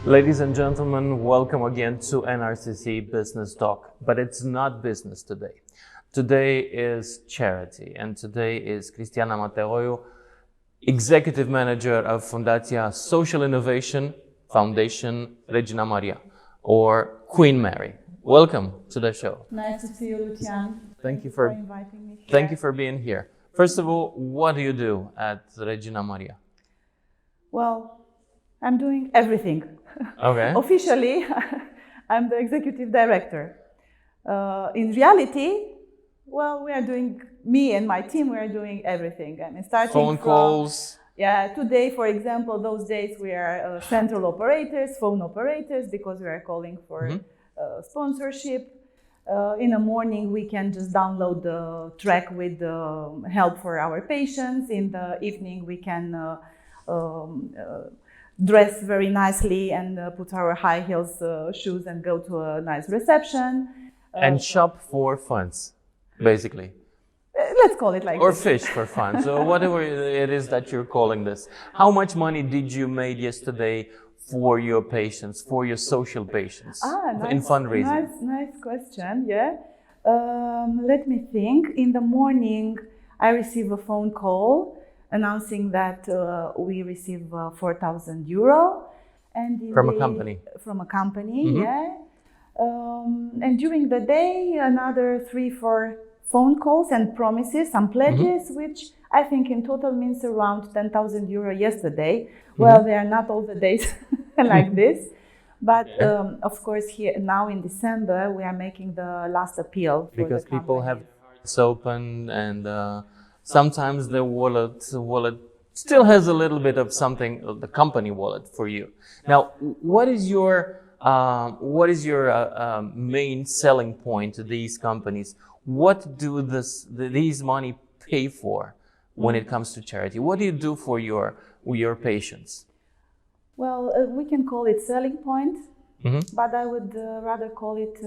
Ladies and gentlemen, welcome again to NRCC Business Talk. But it's not business today. Today is charity, and today is Cristiana Mateoiu, Executive Manager of Fundația Social Innovation Foundation Regina Maria, or Queen Mary. Welcome to the show. Nice to see you, Lucian. Thank you for inviting me here. Thank you for being here. First of all, what do you do at Regina Maria? Well, I'm doing everything. Okay. Officially, I'm the executive director. In reality, well, me and my team, we are doing everything. I mean, starting phone calls. Yeah, today, for example, those days we are central operators, phone operators, because we are calling for sponsorship. In the morning, we can just download the track with help for our patients. In the evening, we can dress very nicely and put our high heels shoes and go to a nice reception. And shop for funds, basically. Let's call it like or this. Fish for fun. So whatever it is that you're calling this. How much money did you make yesterday for your patients, for your social patients in fundraising? Nice question, yeah. Let me think. In the morning, I receive a phone call announcing that we receive €4,000 and from a company. From a company, yeah. And during the day, another 3-4 phone calls and promises, some pledges, which I think in total means around €10,000 yesterday. Well, they are not all the days like this, but of course here now in December we are making the last appeal because people have it's open and sometimes the wallet still has a little bit of something, the company wallet for you. Now, what is your main selling point to these companies? What do these money pay for when it comes to charity? What do you do for your patients? Well, we can call it selling point, but I would rather call it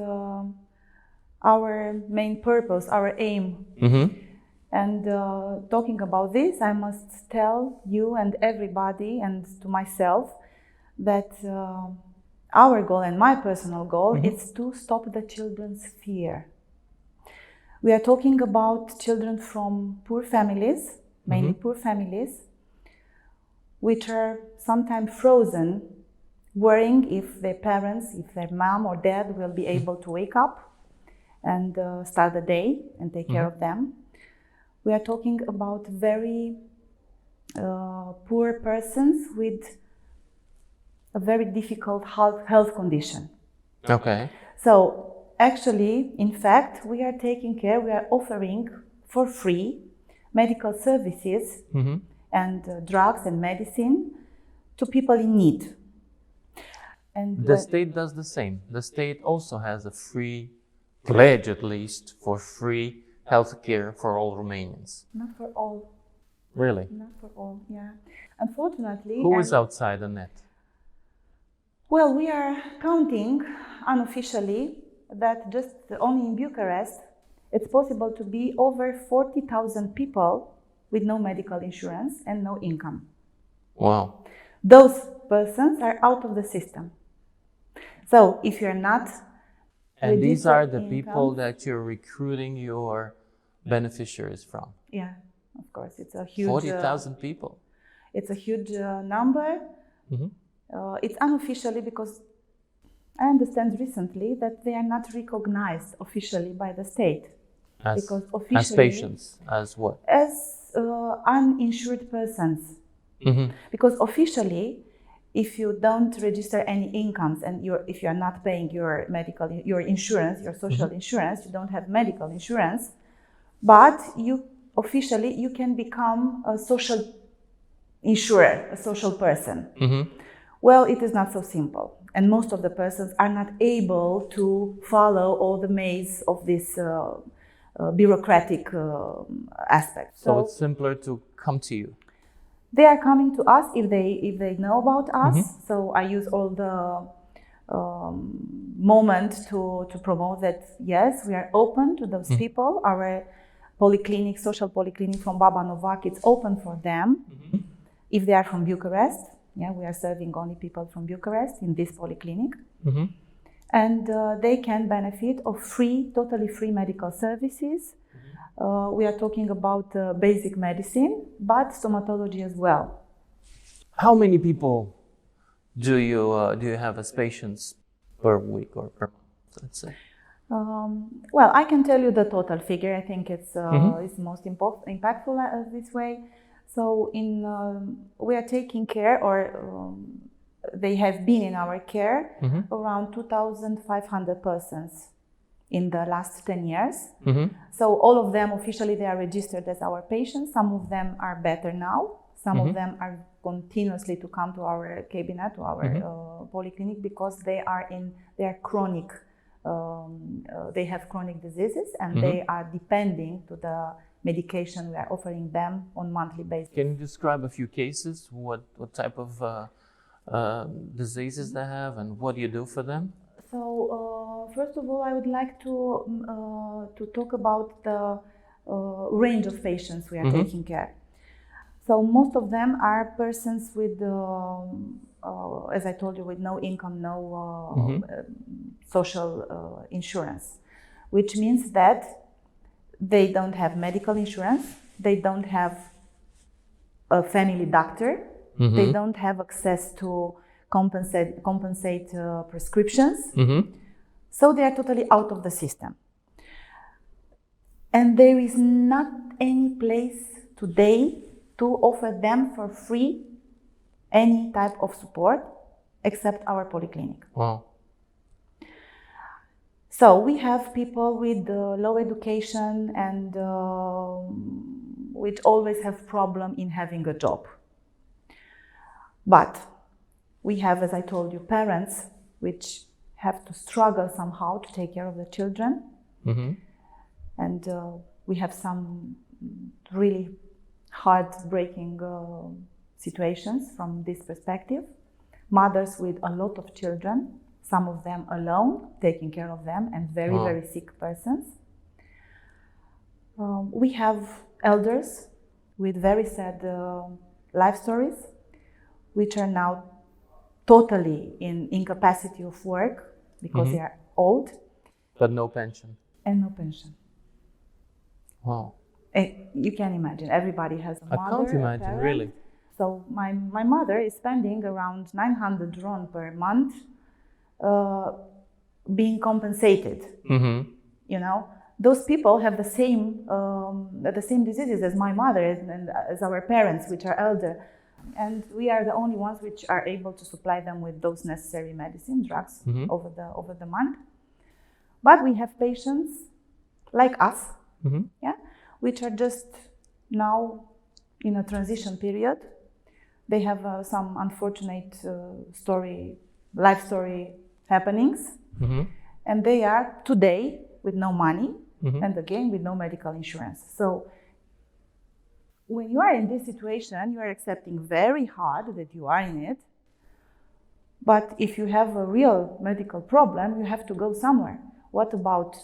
our main purpose, our aim. And talking about this, I must tell you and everybody and to myself that our goal and my personal goal is to stop the children's fear. We are talking about children from poor families, mainly poor families, which are sometimes frozen, worrying if their parents, if their mom or dad will be able to wake up and start the day and take care of them. We are talking about very poor persons with a very difficult health condition. Okay. So actually, in fact, we are offering for free medical services and drugs and medicine to people in need. And the state does the same. The state also has a free pledge, at least, for free health care for all Romanians. Not for all. Really? Not for all, yeah. Unfortunately... Who is outside the net? Well, we are counting unofficially that just only in Bucharest, it's possible to be over 40,000 people with no medical insurance and no income. Wow. Those persons are out of the system. So if you're not... And these are the people that you're recruiting your beneficiaries from? Yeah, of course. It's a huge... 40,000 people. It's a huge number. It's unofficially because I understand recently that they are not recognized officially by the state. As patients, as what? As uninsured persons. Because officially, if you don't register any incomes and if you are not paying your insurance, your social insurance, you don't have medical insurance, but you can become a social insurer, a social person. Well, it is not so simple. And most of the persons are not able to follow all the maze of this bureaucratic aspect. So it's simpler to come to you. They are coming to us if they know about us. So I use all the moment to promote that, yes, we are open to those people. Our social polyclinic from Baba Novac, it's open for them if they are from Bucharest. Yeah, we are serving only people from Bucharest in this polyclinic. And they can benefit of totally free medical services. We are talking about basic medicine, but stomatology as well. How many people do you have as patients per week or per month, let's say? Well, I can tell you the total figure. I think it's most impactful this way. So we are taking care, or they have been in our care, around 2,500 persons in the last 10 years. So all of them officially they are registered as our patients. Some of them are better now. Some of them are continuously to come to our cabinet, to our polyclinic, because they are chronic. They have chronic diseases and they are depending to the medication we are offering them on monthly basis. Can you describe a few cases? What type of diseases they have and what do you do for them? So first of all, I would like to talk about the range of patients we are taking care. So most of them are persons with, as I told you, with no income, no social insurance, which means that they don't have medical insurance, they don't have a family doctor, they don't have access to compensate prescriptions, so they are totally out of the system. And there is not any place today to offer them for free any type of support except our polyclinic. Wow. So we have people with low education and which always have problem in having a job. But we have, as I told you, parents which have to struggle somehow to take care of the children. And we have some really heartbreaking situations from this perspective. Mothers with a lot of children, some of them alone, taking care of them, and very, very sick persons. We have elders with very sad life stories, which are now totally in incapacity of work because they are old. But no pension. And no pension. Wow. You can imagine, everybody has a mother. I can't imagine, really. So my mother is spending around 900 RON per month being compensated. You know, those people have the same diseases as my mother and as our parents, which are elder. And we are the only ones which are able to supply them with those necessary medicine, drugs over the month. But we have patients like us, which are just now in a transition period. They have some unfortunate life story happenings, and they are today with no money and again with no medical insurance. So when you are in this situation, you are accepting very hard that you are in it. But if you have a real medical problem, you have to go somewhere. What about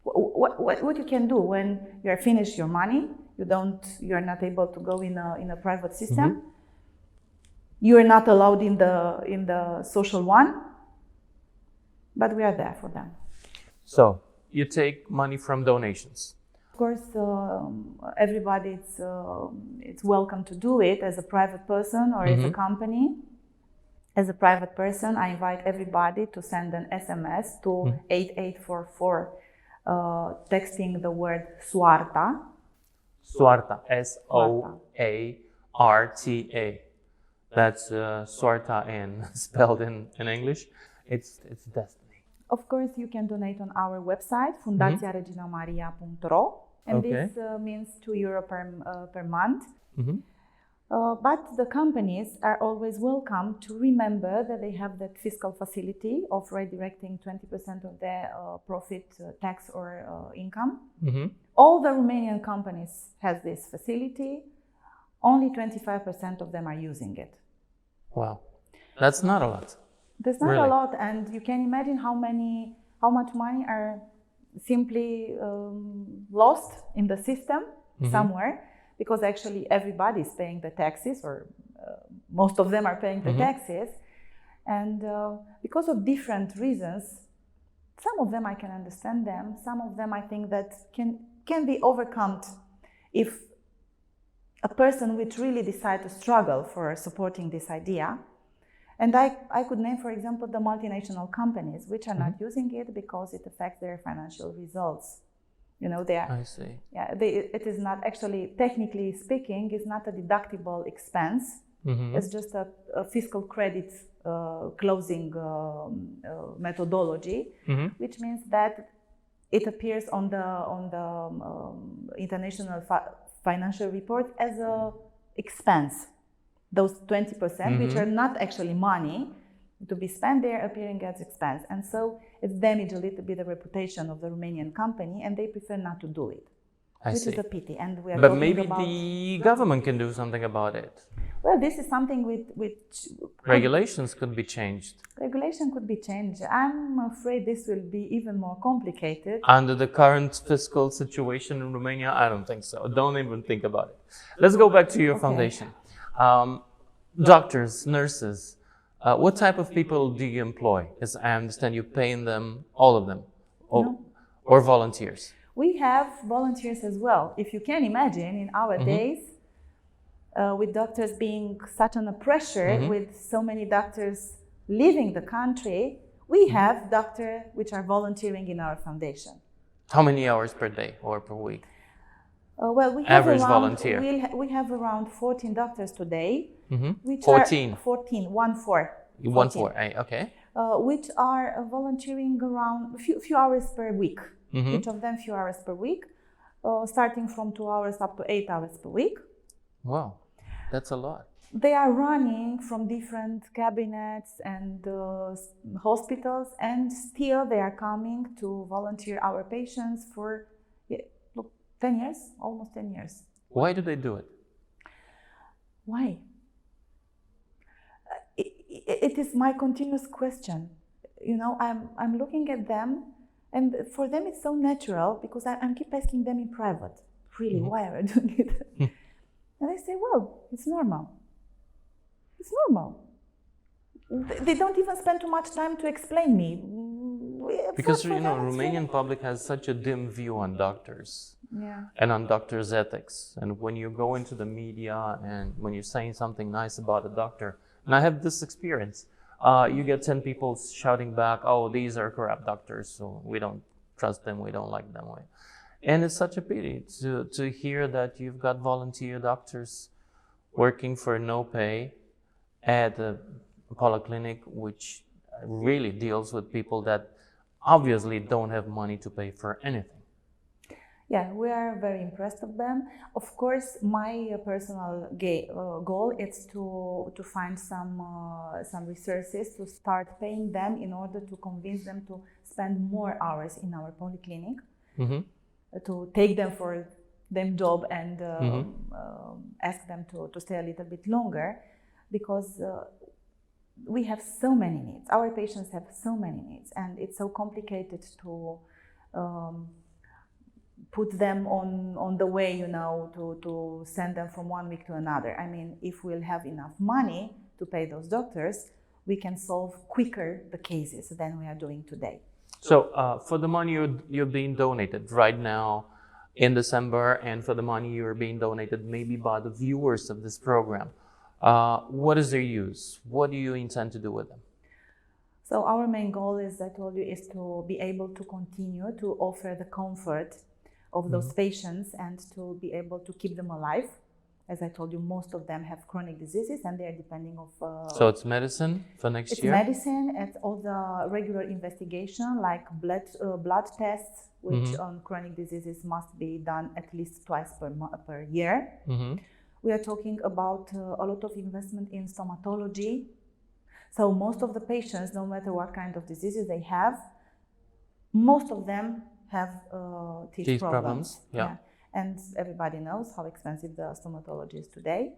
what you can do when you are finished your money? You are not able to go in a private system. You are not allowed in the social one. But we are there for them. So you take money from donations. Of course, everybody it's welcome to do it as a private person or as a company. As a private person, I invite everybody to send an SMS to 8844, texting the word Soarta. Soarta, S-O-A-R-T-A. That's Soarta spelled in English. It's destiny. Of course, you can donate on our website, fundațiareginamaria.ro, and this means €2 per month. But the companies are always welcome to remember that they have that fiscal facility of redirecting 20% of their profit, tax or income. All the Romanian companies have this facility. Only 25% of them are using it. Wow, that's not a lot. That's not a lot, and you can imagine how much money are simply lost in the system somewhere, because actually everybody is paying the taxes, or most of them are paying the taxes. And because of different reasons, some of them I can understand them, some of them I think that can be overcome if a person would really decide to struggle for supporting this idea. And I could name, for example, the multinational companies, which are not using it because it affects their financial results. You know, they are. I see. Yeah, it is not actually, technically speaking, it's not a deductible expense. It's just a fiscal credit closing methodology, which means that it appears on the international financial report as a expense. Those 20%, which are not actually money to be spent, they're appearing as expense, and so it's damaged a little bit the reputation of the Romanian company, and they prefer not to do it, which is a pity. And we are but talking maybe about, the government can do something about it. Well, this is something which regulations could be changed. Regulation could be changed. I'm afraid this will be even more complicated. Under the current fiscal situation in Romania, I don't think so. Don't even think about it. Let's go back to your foundation. Doctors, nurses, what type of people do you employ? As I understand, you're paying them, all of them, or volunteers? We have volunteers as well. If you can imagine, in our days, with doctors being such under pressure, with so many doctors leaving the country, we have doctors which are volunteering in our foundation. How many hours per day or per week? Well, we have average around, volunteer. We have around 14 doctors today. Which 14? Are 14, 1-4. 1-4, okay. Which are volunteering around a few hours per week. Each of them few hours per week, starting from 2 hours up to 8 hours per week. Wow, that's a lot. They are running from different cabinets and hospitals, and still they are coming to volunteer our patients for 10 years, almost 10 years. Why do they do it? Why? It is my continuous question. You know, I'm looking at them, and for them it's so natural, because I keep asking them in private, really, why are you doing it? And they say, well, it's normal. It's normal. They don't even spend too much time to explain me. Because, you know, Romanian public has such a dim view on doctors and on doctors' ethics. And when you go into the media and when you're saying something nice about a doctor, and I have this experience, you get 10 people shouting back, oh, these are corrupt doctors, so we don't trust them, we don't like them. And it's such a pity to hear that you've got volunteer doctors working for no pay at a polyclinic which really deals with people that obviously don't have money to pay for anything. Yeah, we are very impressed of them. Of course, my personal goal is to find some resources to start paying them in order to convince them to spend more hours in our polyclinic, to take them for their job and ask them to stay a little bit longer, because we have so many needs. Our patients have so many needs, and it's so complicated to put them on the way, you know, to send them from one week to another. I mean, if we'll have enough money to pay those doctors, we can solve quicker the cases than we are doing today. So for the money you're being donated right now in December, and for the money you're being donated maybe by the viewers of this program, what is their use? What do you intend to do with them? So our main goal, as I told you, is to be able to continue to offer the comfort of those patients and to be able to keep them alive. As I told you, most of them have chronic diseases and they are depending on... So it's medicine for next year? It's medicine, it's all the regular investigation like blood tests, which on chronic diseases must be done at least twice per year. We are talking about a lot of investment in stomatology. So most of the patients, no matter what kind of diseases they have, most of them have teeth problems. Yeah. And everybody knows how expensive the stomatology is today.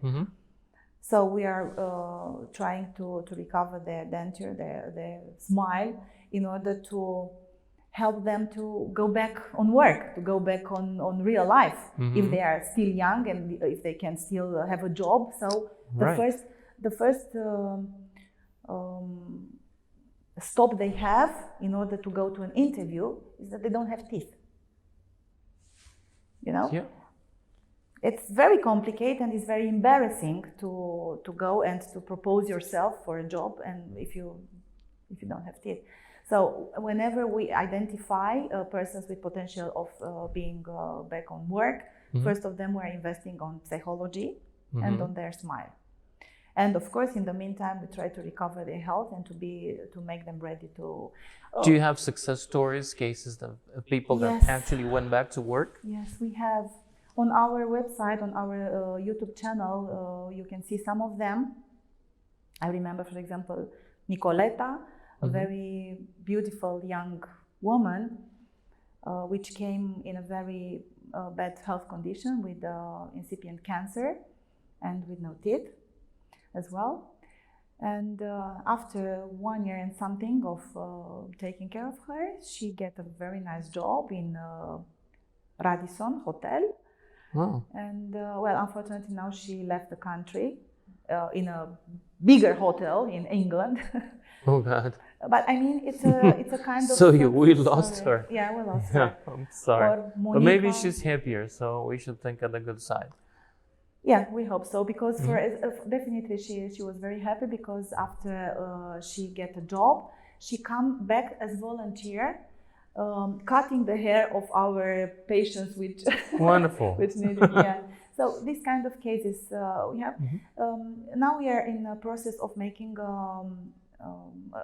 So we are trying to recover their denture, their smile, in order to help them to go back on work, to go back on real life, if they are still young and if they can still have a job. So the first stop they have in order to go to an interview is that they don't have teeth. You know? Yeah. It's very complicated and it's very embarrassing to go and to propose yourself for a job and if you don't have teeth. So whenever we identify persons with potential of being back on work, first of them we're investing on psychology and on their smile. And of course, in the meantime, we try to recover their health and to make them ready to. Do you have success stories, cases of people that actually went back to work? Yes, we have. On our website, on our YouTube channel, you can see some of them. I remember, for example, Nicoleta, a very beautiful young woman, which came in a very bad health condition with incipient cancer and with no teeth as well. And after 1 year and something of taking care of her, she get a very nice job in Radisson Hotel. Wow. And well, unfortunately now she left the country in a bigger hotel in England. Oh God. But I mean, it's a kind of. So we lost her. Yeah, we lost her. I'm sorry. Or But maybe she's happier, so we should think of the good side. Yeah, we hope so, because for definitely she was very happy, because after she get a job, she come back as volunteer, cutting the hair of our patients which Wonderful. which needed, yeah. So these kind of cases we have. Now we are in a process of making a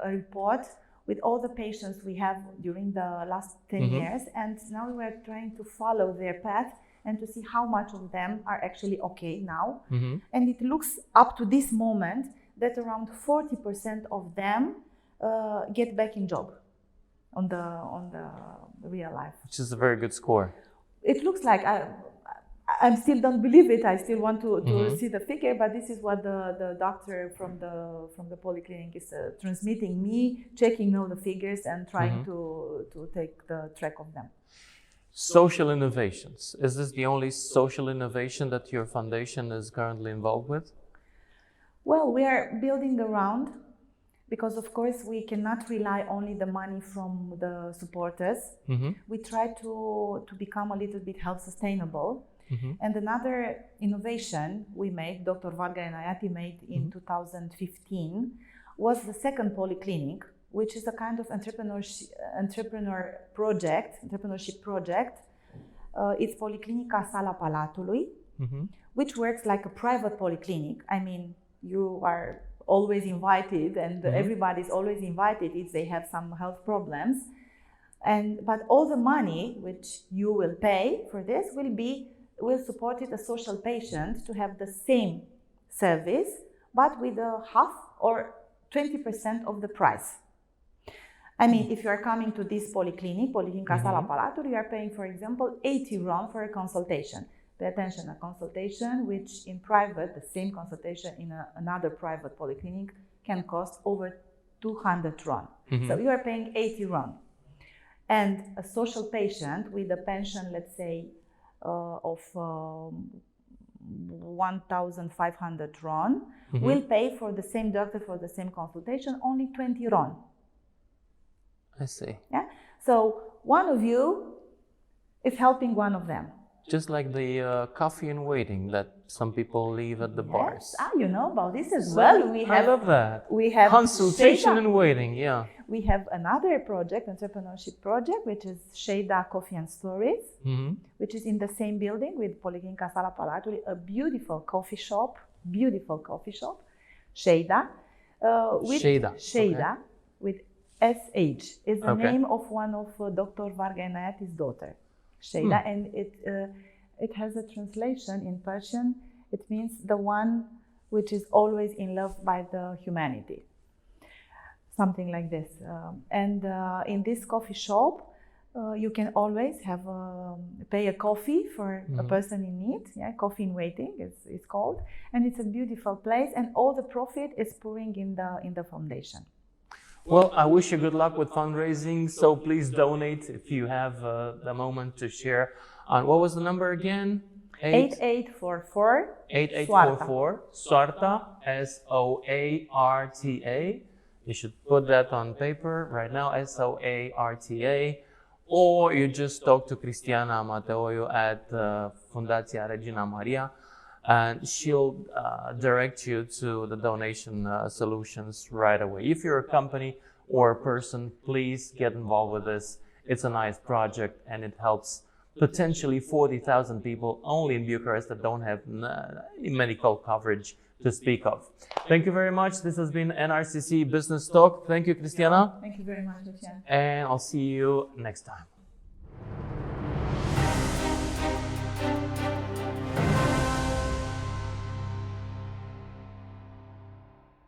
report with all the patients we have during the last 10 years, and now we are trying to follow their path and to see how much of them are actually okay now. And it looks up to this moment that around 40% of them get back in job on the real life. Which is a very good score. It looks like, I still don't believe it. I still want to see the figure, but this is what the doctor from the polyclinic is transmitting me, checking all the figures and trying to take the track of them. Social innovations. Is this the only social innovation that your foundation is currently involved with? Well, we are building around, because of course we cannot rely only the money from the supporters. We try to become a little bit health sustainable. And another innovation we made, Dr. Varga Enayati made in 2015, was the second polyclinic, which is a kind of entrepreneurship project. It's Policlinica Sala Palatului, which works like a private polyclinic. I mean, you are always invited, and everybody's always invited if they have some health problems. But all the money which you will pay for this will support a social patient to have the same service, but with a half or 20% of the price. I mean, if you are coming to this polyclinic, Policlinica Sala Palatului, you are paying, for example, 80 RON for a consultation. Pay attention, a consultation which in private, the same consultation in another private polyclinic can cost over 200 RON. So you are paying 80 RON. And a social patient with a pension, let's say, of 1,500 RON will pay for the same doctor, for the same consultation, only 20 RON. I see. Yeah. So one of you is helping one of them. Just like the coffee and waiting that some people leave at the bars. Ah, you know about this as well. I love that. We have consultation and waiting. Yeah. We have another project, entrepreneurship project, which is Sheida Coffee and Stories, which is in the same building with Policlinica Sala Palatului, a beautiful coffee shop, Sheida. Sheida, with SH, is the name of one of Dr. Varga Enayati's daughter, Sheida, and it has a translation in Persian. It means the one which is always in love by the humanity. Something like this. And in this coffee shop, you can always pay a coffee for a person in need. Yeah, coffee in waiting it's called, and it's a beautiful place. And all the profit is pouring in the foundation. Well, I wish you good luck with fundraising. So please donate if you have the moment to share. What was the number again? 8844 8844 Soarta, SOARTA. You should put that on paper right now, SOARTA. Or you just talk to Cristiana Mateoiu at Fundația Regina Maria, and she'll direct you to the donation solutions right away. If you're a company or a person, please get involved with this. It's a nice project and it helps potentially 40,000 people only in Bucharest that don't have any medical coverage to speak of. Thank you very much. This has been NRCC Business Talk. Thank you, Cristiana. Thank you very much, Lucian. And I'll see you next time.